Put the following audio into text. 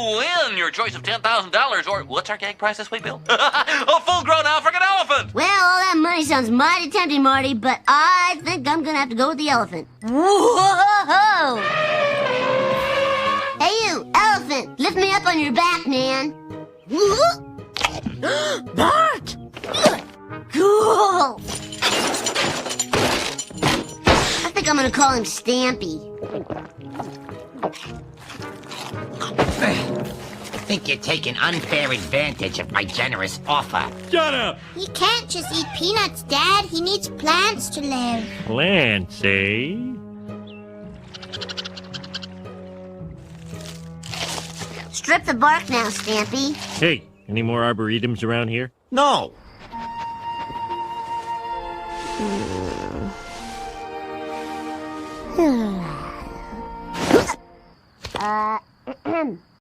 win your choice of $10,000 or what's our gag prize this week, Bill? A full-grown African elephant! Well, all that money sounds mighty tempting, Marty, but I think I'm gonna have to go with the elephant. Whoa! Hey, you, elephant, lift me up on your back, man. Bart! Cool! I think I'm gonna call him Stampy. I think you're taking unfair advantage of my generous offer. Shut up! He can't just eat peanuts, Dad. He needs plants to live. Plants, eh? Strip the bark now, Stampy. Hey, any more arboretums around here? No.